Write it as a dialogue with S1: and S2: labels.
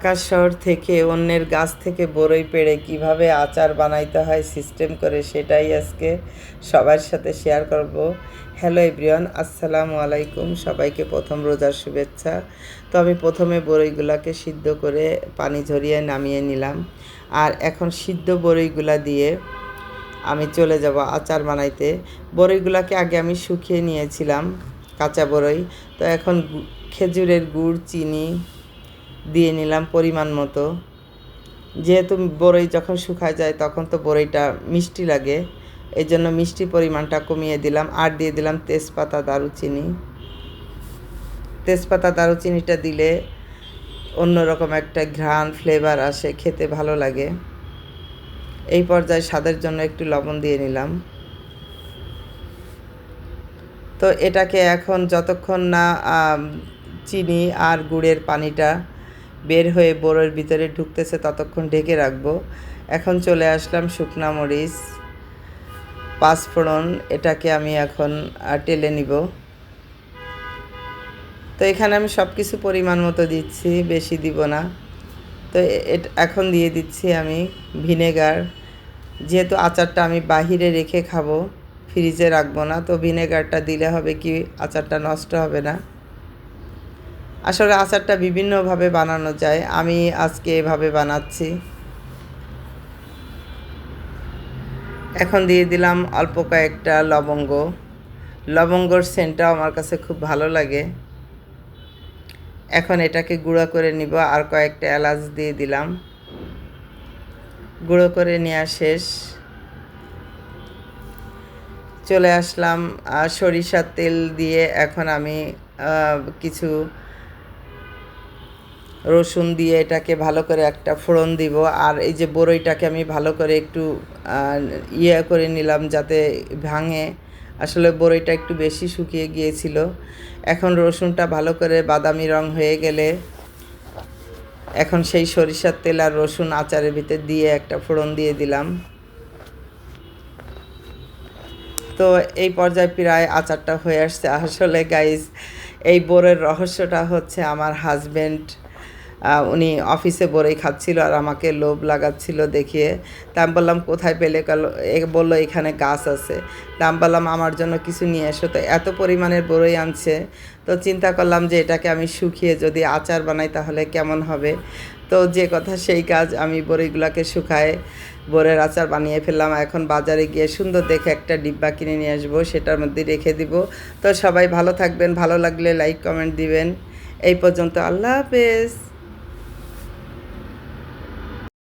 S1: ঢাকা শহর থেকে অন্যের গাছ থেকে বরই পেড়ে কিভাবে আচার বানাইতে হয় সিস্টেম করে সেটাই আজকে সবার সাথে শেয়ার করব। হ্যালো এভরিওয়ান, আসসালামু আলাইকুম। সবাইকে প্রথম রোজার শুভেচ্ছা। তো আমি প্রথমে বরইগুলাকে সিদ্ধ করে পানি ঝরিয়ে নামিয়ে নিলাম, আর এখন সিদ্ধ বরইগুলা দিয়ে আমি চলে যাব আচার বানাইতে। বরইগুলাকে আগে আমি শুকিয়ে নিয়েছিলাম, কাঁচা বরই। তো এখন খেজুরের গুড়, চিনি দিয়ে নিলাম পরিমাণ মতো। যেহেতু বরই যখন শুকায় যায় তখন তো বরইটা মিষ্টি লাগে, এই জন্য মিষ্টি পরিমাণটা কমিয়ে দিলাম। আর দিয়ে দিলাম তেজপাতা, দারুচিনি। তেজপাতা দারুচিনিটা দিলে অন্যরকম একটা ঘ্রাণ, ফ্লেভার আসে, খেতে ভালো লাগে। এই পর্যায়ে স্বাদের জন্য একটু লবণ দিয়ে নিলাম। তো এটাকে এখন যতক্ষণ না চিনি আর গুড়ের পানিটা বের হয়ে বড়ের ভিতরে ঢুকতেছে ততক্ষণ ঢেকে রাখবো। এখন চলে আসলাম শুকনা মরিচ, পাঁচফোড়ন, এটাকে আমি এখন টেলে নিব। তো এখানে আমি সব কিছু পরিমাণ মতো দিচ্ছি, বেশি দিব না। তো এখন দিয়ে দিচ্ছি আমি ভিনেগার। যেহেতু আচারটা আমি বাহিরে রেখে খাবো, ফ্রিজে রাখবো না, তো ভিনেগারটা দিলে হবে কি আচারটা নষ্ট হবে না। আসলে আচারটা বিভিন্নভাবে বানানো যায়, আমি আজকে এভাবে বানাচ্ছি। এখন দিয়ে দিলাম অল্প কয়েকটা লবঙ্গ। লবঙ্গর সেন্টটাও আমার কাছে খুব ভালো লাগে। এখন এটাকে গুঁড়ো করে নিব, আর কয়েকটা এলাচ দিয়ে দিলাম। গুঁড়ো করে নেওয়া শেষ। চলে আসলাম সরিষার তেল দিয়ে। এখন আমি কিছু রসুন দিয়ে এটাকে ভালো করে একটা ফোড়ন দিব। আর এই যে বরইটাকে আমি ভালো করে একটু করে নিলাম যাতে ভাঙে। আসলে বরইটা একটু বেশি শুকিয়ে গিয়েছিল। এখন রসুনটা ভালো করে বাদামি রং হয়ে গেলে এখন সেই সরিষার তেল আর রসুন আচারের ভিতর দিয়ে একটা ফোড়ন দিয়ে দিলাম। তো এই পর্যায়ে প্রায় আচারটা হয়ে আসছে। আসলে গাইস, এই বরইয়ের রহস্যটা হচ্ছে আমার হাজব্যান্ড, উনি অফিসে বরই খাচ্ছিল আর আমাকে লোভ লাগাচ্ছিল দেখিয়ে। তা আমি বললাম কোথায় পেলে? বললো এখানে গাছ আছে। তা আমি বললাম আমার জন্য কিছু নিয়ে এসো। তো এত পরিমাণের বরই আনছে, তো চিন্তা করলাম যে এটাকে আমি শুকিয়ে যদি আচার বানাই তাহলে কেমন হবে। তো যে কথা সেই কাজ, আমি বরইগুলোকে শুকায় বরের আচার বানিয়ে ফেললাম। এখন বাজারে গিয়ে সুন্দর দেখে একটা ডিব্বা কিনে নিয়ে আসবো, সেটার মধ্যে রেখে দিব। তো সবাই ভালো থাকবেন, ভালো লাগলে লাইক কমেন্ট দিবেন। এই পর্যন্ত, আল্লাহ হাফেজ।